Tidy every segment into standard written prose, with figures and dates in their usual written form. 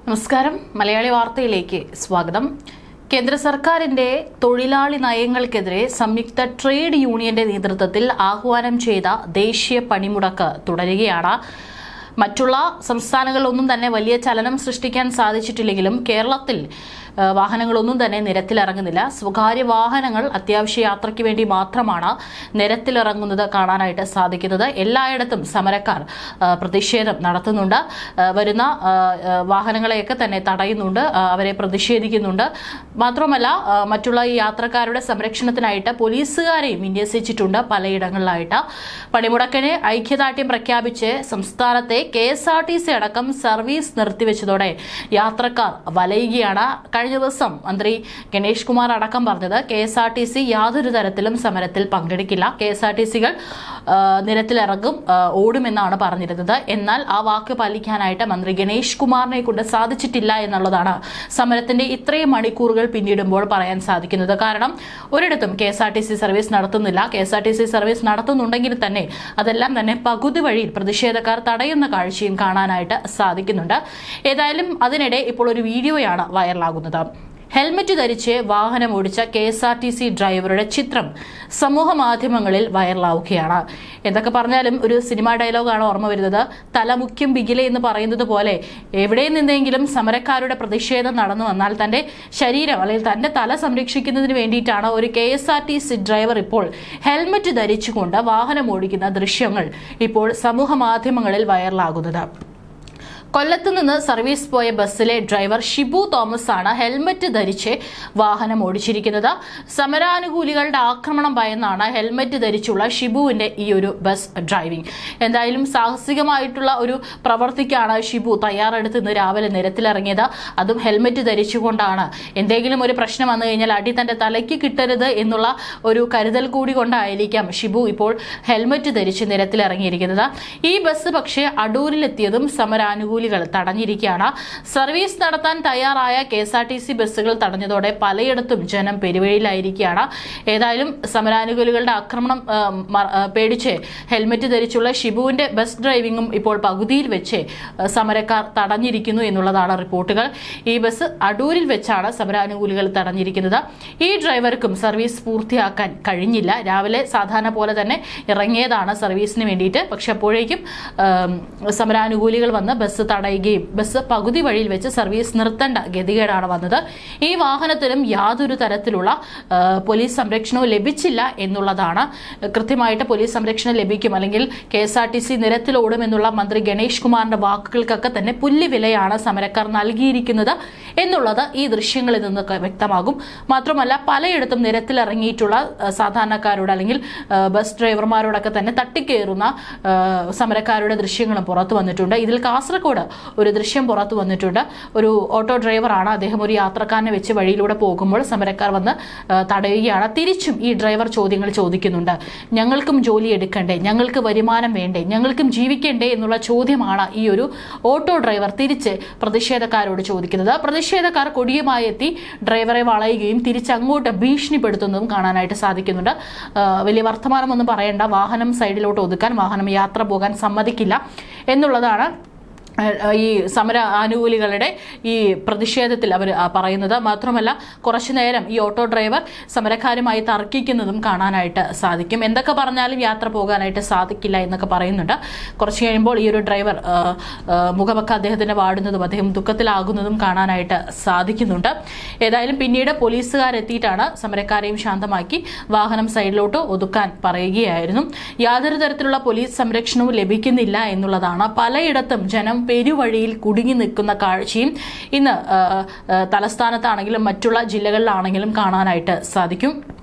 നമസ്കാരം. മലയാളി വാർത്തയിലേക്ക് സ്വാഗതം. കേന്ദ്ര സർക്കാരിന്റെ തൊഴിലാളി നയങ്ങൾക്കെതിരെ സംയുക്ത ട്രേഡ് യൂണിയന്റെ നേതൃത്വത്തിൽ ആഹ്വാനം ചെയ്ത ദേശീയ പണിമുടക്ക് തുടരുകയാണ്. മറ്റുള്ള സംസ്ഥാനങ്ങളിലൊന്നും തന്നെ വലിയ ചലനം സൃഷ്ടിക്കാൻ സാധിച്ചിട്ടില്ലെങ്കിലും കേരളത്തിൽ വാഹനങ്ങളൊന്നും തന്നെ നിരത്തിലിറങ്ങുന്നില്ല. സ്വകാര്യ വാഹനങ്ങൾ അത്യാവശ്യ യാത്രയ്ക്ക് വേണ്ടി മാത്രമാണ് നിരത്തിലിറങ്ങുന്നത് കാണാനായിട്ട് സാധിക്കുന്നത്. എല്ലായിടത്തും സമരക്കാർ പ്രതിഷേധം നടത്തുന്നുണ്ട്. വരുന്ന വാഹനങ്ങളെയൊക്കെ തന്നെ തടയുന്നുണ്ട്, അവരെ പ്രതിഷേധിക്കുന്നുണ്ട്. മാത്രമല്ല മറ്റുള്ള ഈ യാത്രക്കാരുടെ സംരക്ഷണത്തിനായിട്ട് പോലീസുകാരെയും വിന്യസിച്ചിട്ടുണ്ട് പലയിടങ്ങളിലായിട്ട്. പണിമുടക്കിന് ഐക്യദാർഢ്യം പ്രഖ്യാപിച്ച് സംസ്ഥാനത്തെ KSRTC അടക്കം സർവീസ് നിർത്തിവെച്ചതോടെ യാത്രക്കാർ വലയുകയാണ്. കഴിഞ്ഞ ദിവസം മന്ത്രി ഗണേഷ് കുമാർ അടക്കം പറഞ്ഞത് KSRTC യാതൊരു തരത്തിലും സമരത്തിൽ പങ്കെടുക്കില്ല, KSRTCകൾ നിരത്തിലിറങ്ങും, ഓടുമെന്നാണ് പറഞ്ഞിരുന്നത്. എന്നാൽ ആ വാക്ക് പാലിക്കാനായിട്ട് മന്ത്രി ഗണേഷ് കുമാറിനെ കൊണ്ട് സാധിച്ചിട്ടില്ല എന്നുള്ളതാണ് സമരത്തിന്റെ ഇത്രയും മണിക്കൂറുകൾ പിന്നിടുമ്പോൾ പറയാൻ സാധിക്കുന്നത്. കാരണം ഒരിടത്തും KSRTC സർവീസ് നടത്തുന്നില്ല. KSRTC സർവീസ് നടത്തുന്നുണ്ടെങ്കിൽ തന്നെ അതെല്ലാം തന്നെ പകുതി വഴിയിൽ പ്രതിഷേധക്കാർ തടയുന്ന കാഴ്ചയും കാണാനായിട്ട് സാധിക്കുന്നുണ്ട്. ഏതായാലും അതിനിടെ ഇപ്പോൾ ഒരു വീഡിയോയാണ് വൈറലാകുന്നത്. ഹെൽമറ്റ് ധരിച്ച് വാഹനം ഓടിച്ച KSRTC ഡ്രൈവറുടെ ചിത്രം സമൂഹ മാധ്യമങ്ങളിൽ വൈറലാവുകയാണ്. എന്തൊക്കെ പറഞ്ഞാലും ഒരു സിനിമാ ഡയലോഗാണ് ഓർമ്മ വരുന്നത്. തല മുഖ്യം ബിഗിലെ എന്ന് പറയുന്നത് പോലെ എവിടെ നിന്നെങ്കിലും സമരക്കാരുടെ പ്രതിഷേധം നടന്നു വന്നാൽ തന്റെ ശരീരം അല്ലെങ്കിൽ തന്റെ തല സംരക്ഷിക്കുന്നതിന് വേണ്ടിയിട്ടാണ് ഒരു KSRTC ഡ്രൈവർ ഇപ്പോൾ ഹെൽമറ്റ് ധരിച്ചുകൊണ്ട് വാഹനം ഓടിക്കുന്ന ദൃശ്യങ്ങൾ ഇപ്പോൾ സമൂഹ മാധ്യമങ്ങളിൽ വൈറലാകുന്നത്. കൊല്ലത്ത് നിന്ന് സർവീസ് പോയ ബസ്സിലെ ഡ്രൈവർ ഷിബു തോമസ് ആണ് ഹെൽമറ്റ് ധരിച്ച് വാഹനം ഓടിച്ചിരിക്കുന്നത്. സമരാനുകൂലികളുടെ ആക്രമണം ഭയന്നാണ് ഹെൽമറ്റ് ധരിച്ചുള്ള ഷിബുവിന്റെ ഈ ഒരു ബസ് ഡ്രൈവിംഗ്. എന്തായാലും സാഹസികമായിട്ടുള്ള ഒരു പ്രവർത്തിക്കാണ് ഷിബു തയ്യാറെടുത്ത് ഇന്ന് രാവിലെ നിരത്തിലിറങ്ങിയത്. അതും ഹെൽമറ്റ് ധരിച്ചുകൊണ്ടാണ്. എന്തെങ്കിലും ഒരു പ്രശ്നം വന്നു കഴിഞ്ഞാൽ അടി തന്റെ തലയ്ക്ക് കിട്ടരുത് എന്നുള്ള ഒരു കരുതൽ കൂടി കൊണ്ടായിരിക്കാം ഷിബു ഇപ്പോൾ ഹെൽമറ്റ് ധരിച്ച് നിരത്തിലിറങ്ങിയിരിക്കുന്നത്. ഈ ബസ് പക്ഷേ അടൂരിലെത്തിയതും സമരാനുകൂലികൾ തടഞ്ഞിരിക്കുകയാണ്. സർവീസ് നടത്താൻ തയ്യാറായ KSRTC ബസ്സുകൾ തടഞ്ഞതോടെ പലയിടത്തും ജനം പെരുവഴിയിലായിരിക്കുകയാണ്. ഏതായാലും സമരാനുകൂലികളുടെ ആക്രമണം പേടിച്ച് ഹെൽമറ്റ് ധരിച്ചുള്ള ഷിബുവിന്റെ ബസ് ഡ്രൈവിംഗും ഇപ്പോൾ പകുതിയിൽ വെച്ച് സമരക്കാർ തടഞ്ഞിരിക്കുന്നു എന്നുള്ളതാണ് റിപ്പോർട്ടുകൾ. ഈ ബസ് അടൂരിൽ വെച്ചാണ് സമരാനുകൂലികൾ തടഞ്ഞിരിക്കുന്നത്. ഈ ഡ്രൈവർക്കും സർവീസ് പൂർത്തിയാക്കാൻ കഴിഞ്ഞില്ല. രാവിലെ സാധാരണ പോലെ തന്നെ ഇറങ്ങിയതാണ് സർവീസിന് വേണ്ടിയിട്ട്. പക്ഷെ അപ്പോഴേക്കും സമരാനുകൂലികൾ വന്ന് ബസ് തടയുകയും ബസ് പകുതി വഴിയിൽ വെച്ച് സർവീസ് നിർത്തേണ്ട ഗതികേടാണ് വന്നത്. ഈ വാഹനത്തിലും യാതൊരു തരത്തിലുള്ള പോലീസ് സംരക്ഷണവും ലഭിച്ചില്ല എന്നുള്ളതാണ്. കൃത്യമായിട്ട് പോലീസ് സംരക്ഷണം ലഭിക്കും അല്ലെങ്കിൽ KSRTC നിരത്തിലോടുമെന്നുള്ള മന്ത്രി ഗണേഷ് കുമാറിന്റെ വാക്കുകൾക്കൊക്കെ തന്നെ പുല്ലുവിലയാണ് സമരക്കാർ നൽകിയിരിക്കുന്നത് എന്നുള്ളത് ഈ ദൃശ്യങ്ങളിൽ നിന്നൊക്കെ വ്യക്തമാകും. മാത്രമല്ല പലയിടത്തും നിരത്തിലിറങ്ങിയിട്ടുള്ള സാധാരണക്കാരോട് അല്ലെങ്കിൽ ബസ് ഡ്രൈവർമാരോടൊക്കെ തന്നെ തട്ടിക്കയറുന്ന സമരക്കാരുടെ ദൃശ്യങ്ങളും പുറത്തു വന്നിട്ടുണ്ട്. ഇതിൽ കാസർഗോഡ് ഒരു ദൃശ്യം പുറത്തു വന്നിട്ടുണ്ട്. ഒരു ഓട്ടോ ഡ്രൈവറാണ്. അദ്ദേഹം ഒരു യാത്രക്കാരനെ വെച്ച് വഴിയിലൂടെ പോകുമ്പോൾ സമരക്കാർ വന്ന് തടയുകയാണ്. തിരിച്ചും ഈ ഡ്രൈവർ ചോദ്യങ്ങൾ ചോദിക്കുന്നുണ്ട്. ഞങ്ങൾക്കും ജോലി എടുക്കണ്ടേ, ഞങ്ങൾക്ക് വരുമാനം വേണ്ടേ, ഞങ്ങൾക്കും ജീവിക്കണ്ടേ എന്നുള്ള ചോദ്യമാണ് ഈ ഒരു ഓട്ടോ ഡ്രൈവർ തിരിച്ച് പ്രതിഷേധക്കാരോട് ചോദിക്കുന്നത്. പ്രതിഷേധക്കാർ കൊടിയുമായി എത്തി ഡ്രൈവറെ വളയുകയും തിരിച്ചങ്ങോട്ട് ഭീഷണിപ്പെടുത്തുന്നതും കാണാനായിട്ട് സാധിക്കുന്നുണ്ട്. വലിയ വർത്തമാനമൊന്നും പറയേണ്ട, വാഹനം സൈഡിലോട്ട് ഒതുക്കാൻ, വാഹനം യാത്ര പോകാൻ സമ്മതിക്കില്ല എന്നുള്ളതാണ് ഈ സമര ആനുകൂലികളുടെ ഈ പ്രതിഷേധത്തിൽ അവർ പറയുന്നത്. മാത്രമല്ല കുറച്ചു നേരം ഈ ഓട്ടോ ഡ്രൈവർ സമരക്കാരുമായി തർക്കിക്കുന്നതും കാണാനായിട്ട് സാധിക്കും. എന്തൊക്കെ പറഞ്ഞാലും യാത്ര പോകാനായിട്ട് സാധിക്കില്ല എന്നൊക്കെ പറയുന്നുണ്ട്. കുറച്ച് കഴിയുമ്പോൾ ഈ ഒരു ഡ്രൈവർ മുഖമൊക്കെ അദ്ദേഹത്തിന് വാടുന്നതും അദ്ദേഹം ദുഃഖത്തിലാകുന്നതും കാണാനായിട്ട് സാധിക്കുന്നുണ്ട്. ഏതായാലും പിന്നീട് പോലീസുകാരെത്തിയിട്ടാണ് സമരക്കാരെയും ശാന്തമാക്കി വാഹനം സൈഡിലോട്ട് ഒതുക്കാൻ പറയുകയായിരുന്നു. യാതൊരു തരത്തിലുള്ള പോലീസ് സംരക്ഷണവും ലഭിക്കുന്നില്ല എന്നുള്ളതാണ്. പലയിടത്തും ജനം പെരുവഴിയിൽ കുടുങ്ങി നിൽക്കുന്ന കാഴ്ചയും ഇന്ന് തലസ്ഥാനത്താണെങ്കിലും മറ്റുള്ള ജില്ലകളിലാണെങ്കിലും കാണാനായിട്ട് സാധിക്കും.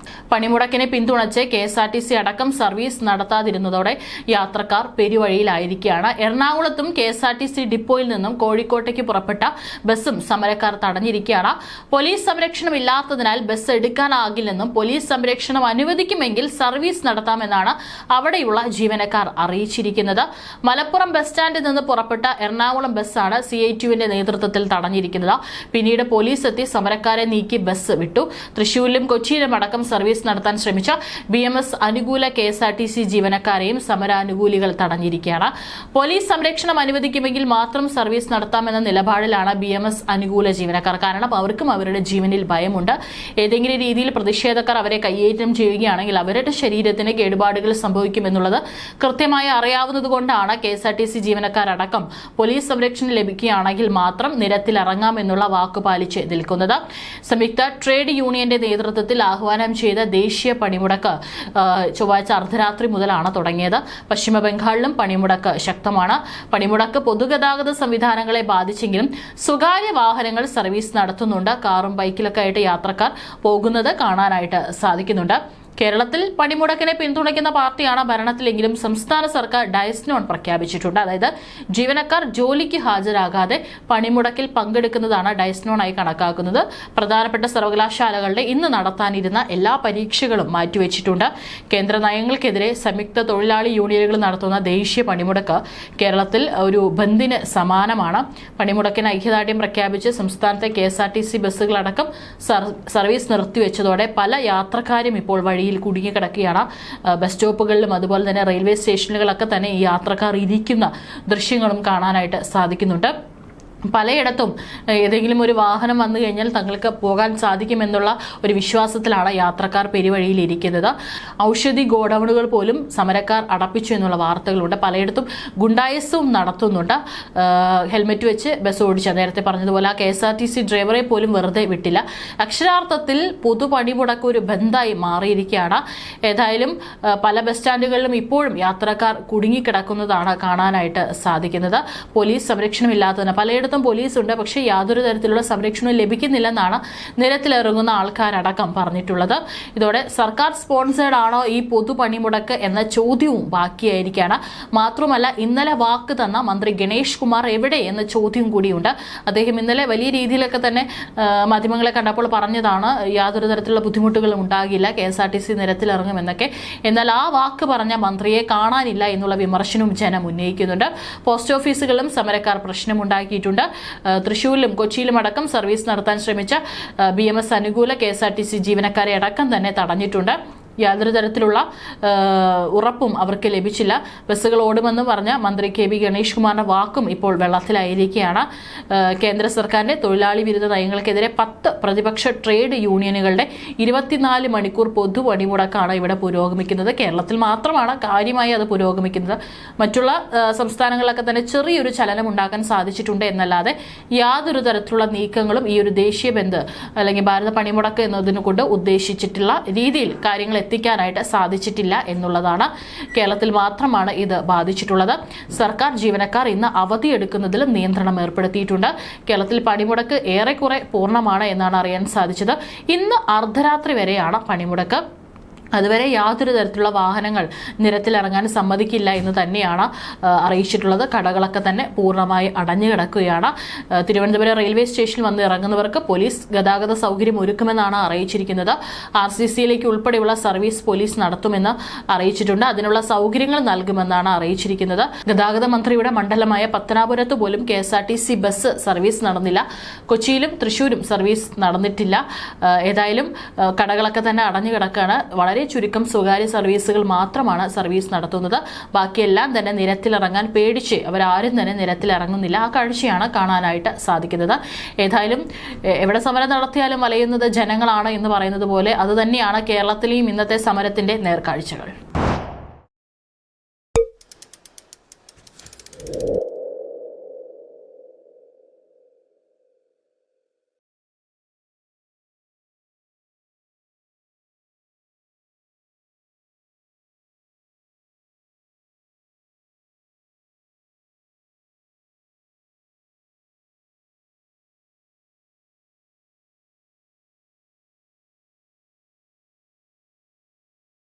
പണിമുടക്കിനെ പിന്തുണച്ച് KSRTC അടക്കം സർവീസ് നടത്താതിരുന്നതോടെ യാത്രക്കാർ പെരുവഴിയിലായിരിക്കുകയാണ്. എറണാകുളത്തും KSRTC ഡിപ്പോയിൽ നിന്നും കോഴിക്കോട്ടേക്ക് പുറപ്പെട്ട ബസ്സും സമരക്കാർ തടഞ്ഞിരിക്കുകയാണ്. പോലീസ് സംരക്ഷണം ഇല്ലാത്തതിനാൽ ബസ് എടുക്കാനാകില്ലെന്നും പോലീസ് സംരക്ഷണം അനുവദിക്കുമെങ്കിൽ സർവീസ് നടത്താമെന്നാണ് അവിടെയുള്ള ജീവനക്കാർ അറിയിച്ചിരിക്കുന്നത്. മലപ്പുറം ബസ് സ്റ്റാൻഡിൽ നിന്ന് പുറപ്പെട്ട എറണാകുളം ബസ്സാണ് CITUവിന്റെ നേതൃത്വത്തിൽ തടഞ്ഞിരിക്കുന്നത്. പിന്നീട് പോലീസ് എത്തി സമരക്കാരെ നീക്കി ബസ് വിട്ടു. തൃശൂരിലും കൊച്ചിയിലും അടക്കം സർവീസ് നടത്താൻ ശ്രമിച്ച BMS അനുകൂല KSRTC ജീവനക്കാരെയും സമരാനുകൂലികൾ തടഞ്ഞിരിക്കുകയാണ്. പോലീസ് സംരക്ഷണം അനുവദിക്കുമെങ്കിൽ മാത്രം സർവീസ് നടത്താമെന്ന നിലപാടിലാണ് BMS അനുകൂല ജീവനക്കാർ. കാരണം അവർക്കും അവരുടെ ജീവനിൽ ഭയമുണ്ട്. ഏതെങ്കിലും രീതിയിൽ പ്രതിഷേധക്കാർ അവരെ കയ്യേറ്റം ചെയ്യുകയാണെങ്കിൽ അവരുടെ ശരീരത്തിന് കേടുപാടുകൾ സംഭവിക്കുമെന്നുള്ളത് കൃത്യമായി അറിയാവുന്നതുകൊണ്ടാണ് KSRTC ജീവനക്കാരടക്കം പോലീസ് സംരക്ഷണം ലഭിക്കുകയാണെങ്കിൽ മാത്രം നിരത്തിലിറങ്ങാമെന്നുള്ള വാക്ക് പാലിച്ച് നിൽക്കുന്നത്. സംയുക്ത ട്രേഡ് യൂണിയന്റെ നേതൃത്വത്തിൽ ആഹ്വാനം ചെയ്ത ദേശീയ പണിമുടക്ക് ചൊവ്വാഴ്ച അർദ്ധരാത്രി മുതലാണ് തുടങ്ങിയത്. പശ്ചിമ ബംഗാളിലും പണിമുടക്ക് ശക്തമാണ്. പണിമുടക്ക് പൊതുഗതാഗത സംവിധാനങ്ങളെ ബാധിച്ചെങ്കിലും സ്വകാര്യ വാഹനങ്ങൾ സർവീസ് നടത്തുന്നുണ്ട്. കാറും ബൈക്കിലൊക്കെ ആയിട്ട് യാത്രക്കാർ പോകുന്നത് കാണാനായിട്ട് സാധിക്കുന്നുണ്ട്. കേരളത്തിൽ പണിമുടക്കിനെ പിന്തുണയ്ക്കുന്ന പാർട്ടിയാണ് ഭരണത്തിലെങ്കിലും സംസ്ഥാന സർക്കാർ ഡയസ് നോൺ പ്രഖ്യാപിച്ചിട്ടുണ്ട്. അതായത് ജീവനക്കാർ ജോലിക്ക് ഹാജരാകാതെ പണിമുടക്കിൽ പങ്കെടുക്കുന്നതാണ് ഡയസ് നോൺ ആയി കണക്കാക്കുന്നത്. പ്രധാനപ്പെട്ട സർവകലാശാലകളുടെ ഇന്ന് നടത്താനിരുന്ന എല്ലാ പരീക്ഷകളും മാറ്റിവെച്ചിട്ടുണ്ട്. കേന്ദ്ര നയങ്ങൾക്കെതിരെ സംയുക്ത തൊഴിലാളി യൂണിയനുകൾ നടത്തുന്ന ദേശീയ പണിമുടക്ക് കേരളത്തിൽ ഒരു ബന്ദിന് സമാനമാണ്. പണിമുടക്കിന് ഐക്യദാർഢ്യം പ്രഖ്യാപിച്ച് സംസ്ഥാനത്തെ KSRTC ബസ്സുകളടക്കം സർവീസ് നിർത്തിവെച്ചതോടെ പല യാത്രക്കാരും ഇപ്പോൾ വഴി കുടുങ്ങിക്കിടക്കുകയാണ്. ബസ് സ്റ്റോപ്പുകളിലും അതുപോലെ തന്നെ റെയിൽവേ സ്റ്റേഷനുകളൊക്കെ തന്നെ ഈ യാത്രക്കാർ ഇരിക്കുന്ന ദൃശ്യങ്ങളും കാണാനായിട്ട് സാധിക്കുന്നുണ്ട്. പലയിടത്തും ഏതെങ്കിലും ഒരു വാഹനം വന്നു കഴിഞ്ഞാൽ തങ്ങൾക്ക് പോകാൻ സാധിക്കുമെന്നുള്ള ഒരു വിശ്വാസത്തിലാണ് യാത്രക്കാർ പെരുവഴിയിൽ ഇരിക്കുന്നത്. ഔഷധി ഗോഡൌണുകൾ പോലും സമരക്കാർ അടപ്പിച്ചു എന്നുള്ള വാർത്തകളുണ്ട്. പലയിടത്തും ഗുണ്ടായിസവും നടത്തുന്നുണ്ട്. ഹെൽമെറ്റ് വെച്ച് ബസ് ഓടിച്ച നേരത്തെ പറഞ്ഞതുപോലെ ആ KSRTC ഡ്രൈവറെ പോലും വെറുതെ വിട്ടില്ല. അക്ഷരാർത്ഥത്തിൽ പൊതുപണിമുടക്ക് ഒരു ബന്ധായി മാറിയിരിക്കുകയാണ്. ഏതായാലും പല ബസ് സ്റ്റാൻഡുകളിലും ഇപ്പോഴും യാത്രക്കാർ കുടുങ്ങിക്കിടക്കുന്നതാണ് കാണാനായിട്ട് സാധിക്കുന്നത്. പോലീസ് സംരക്ഷണമില്ലാത്തതിന് പലയിടത്തും പോലീസ് ഉണ്ട്, പക്ഷേ യാതൊരു തരത്തിലുള്ള സംരക്ഷണവും ലഭിക്കുന്നില്ലെന്നാണ് നിരത്തിലിറങ്ങുന്ന ആൾക്കാരടക്കം പറഞ്ഞിട്ടുള്ളത്. ഇതോടെ സർക്കാർ സ്പോൺസേഡ് ആണോ ഈ പൊതുപണിമുടക്ക് എന്ന ചോദ്യവും ബാക്കിയായിരിക്കുകയാണ്. മാത്രമല്ല ഇന്നലെ വാക്ക് തന്ന മന്ത്രി ഗണേഷ് കുമാർ എവിടെ എന്ന ചോദ്യം കൂടിയുണ്ട്. അദ്ദേഹം ഇന്നലെ വലിയ രീതിയിലൊക്കെ തന്നെ മാധ്യമങ്ങളെ കണ്ടപ്പോൾ പറഞ്ഞതാണ് യാതൊരു തരത്തിലുള്ള ബുദ്ധിമുട്ടുകളും ഉണ്ടാകില്ല, KSRTC നിരത്തിലിറങ്ങുമെന്നൊക്കെ. എന്നാൽ ആ വാക്ക് പറഞ്ഞ മന്ത്രിയെ കാണാനില്ല എന്നുള്ള വിമർശനവും ജനം ഉന്നയിക്കുന്നുണ്ട്. പോസ്റ്റ് ഓഫീസുകളിലും സമരക്കാർ പ്രശ്നമുണ്ടാക്കിയിട്ടുണ്ട്. തൃശ്ശൂരിലും കൊച്ചിയിലും അടക്കം സർവീസ് നടത്താൻ ശ്രമിച്ച BMS അനുകൂല KSRTC ജീവനക്കാരെ അടക്കം തന്നെ തടഞ്ഞിട്ടുണ്ട്. യാതൊരു തരത്തിലുള്ള ഉറപ്പും അവർക്ക് ലഭിച്ചില്ല. ബസ്സുകൾ ഓടുമെന്ന് പറഞ്ഞ മന്ത്രി KB ഗണേഷ് കുമാറിന്റെ വാക്കും ഇപ്പോൾ വെള്ളത്തിലായിരിക്കുകയാണ്. കേന്ദ്ര സർക്കാരിന്റെ തൊഴിലാളി വിരുദ്ധ നയങ്ങൾക്കെതിരെ 10 പ്രതിപക്ഷ ട്രേഡ് യൂണിയനുകളുടെ 24 മണിക്കൂർ പൊതു പണിമുടക്കാണ് ഇവിടെ പുരോഗമിക്കുന്നത്. കേരളത്തിൽ മാത്രമാണ് കാര്യമായി അത് പുരോഗമിക്കുന്നത്. മറ്റുള്ള സംസ്ഥാനങ്ങളിലൊക്കെ തന്നെ ചെറിയൊരു ചലനം ഉണ്ടാക്കാൻ സാധിച്ചിട്ടുണ്ട് എന്നല്ലാതെ യാതൊരു തരത്തിലുള്ള നീക്കങ്ങളും ഈ ഒരു ദേശീയ ബന്ദ് അല്ലെങ്കിൽ ഭാരത പണിമുടക്ക് എന്നതിനെ കൊണ്ട് ഉദ്ദേശിച്ചിട്ടുള്ള രീതിയിൽ കാര്യങ്ങൾ എത്തിക്കാനായിട്ട് സാധിച്ചിട്ടില്ല എന്നുള്ളതാണ്. കേരളത്തിൽ മാത്രമാണ് ഇത് ബാധിച്ചിട്ടുള്ളത്. സർക്കാർ ജീവനക്കാർ ഇന്ന് അവധിയെടുക്കുന്നതിലും നിയന്ത്രണം ഏർപ്പെടുത്തിയിട്ടുണ്ട്. കേരളത്തിൽ പണിമുടക്ക് ഏറെക്കുറെ പൂർണ്ണമാണ് എന്നാണ് അറിയാൻ സാധിച്ചത്. ഇന്ന് അർദ്ധരാത്രി വരെയാണ് പണിമുടക്ക്. അതുവരെ യാതൊരു തരത്തിലുള്ള വാഹനങ്ങൾ നിരത്തിലിറങ്ങാൻ സമ്മതിക്കില്ല എന്ന് തന്നെയാണ് അറിയിച്ചിട്ടുള്ളത്. കടകളൊക്കെ തന്നെ പൂർണ്ണമായി അടഞ്ഞു കിടക്കുകയാണ്. തിരുവനന്തപുരം റെയിൽവേ സ്റ്റേഷനിൽ വന്ന് ഇറങ്ങുന്നവർക്ക് പോലീസ് ഗതാഗത സൗകര്യം ഒരുക്കുമെന്നാണ് അറിയിച്ചിരിക്കുന്നത്. RCCയിലേക്ക് ഉൾപ്പെടെയുള്ള സർവീസ് പോലീസ് നടത്തുമെന്ന് അറിയിച്ചിട്ടുണ്ട്. അതിനുള്ള സൗകര്യങ്ങൾ നൽകുമെന്നാണ് അറിയിച്ചിരിക്കുന്നത്. ഗതാഗത മന്ത്രിയുടെ മണ്ഡലമായ പത്തനാപുരത്ത് പോലും KSRTC ബസ് സർവീസ് നടന്നില്ല. കൊച്ചിയിലും തൃശ്ശൂരും സർവീസ് നടന്നിട്ടില്ല. ഏതായാലും കടകളൊക്കെ തന്നെ അടഞ്ഞു കിടക്കുകയാണ്. വളരെ ചുരുക്കം സ്വകാര്യ സർവീസുകൾ മാത്രമാണ് സർവീസ് നടത്തുന്നത്. ബാക്കിയെല്ലാം തന്നെ നിരത്തിലിറങ്ങാൻ പേടിച്ച് അവരാരും തന്നെ നിരത്തിലിറങ്ങുന്നില്ല. ആ കാഴ്ചയാണ് കാണാനായിട്ട് സാധിക്കുന്നത്. ഏതായാലും എവിടെ സമരം നടത്തിയാലും വലയുന്നത് ജനങ്ങളാണ് എന്ന് പറയുന്നത് പോലെ അത് തന്നെയാണ് കേരളത്തിലെയും ഇന്നത്തെ സമരത്തിന്റെ നേർക്കാഴ്ചകൾ.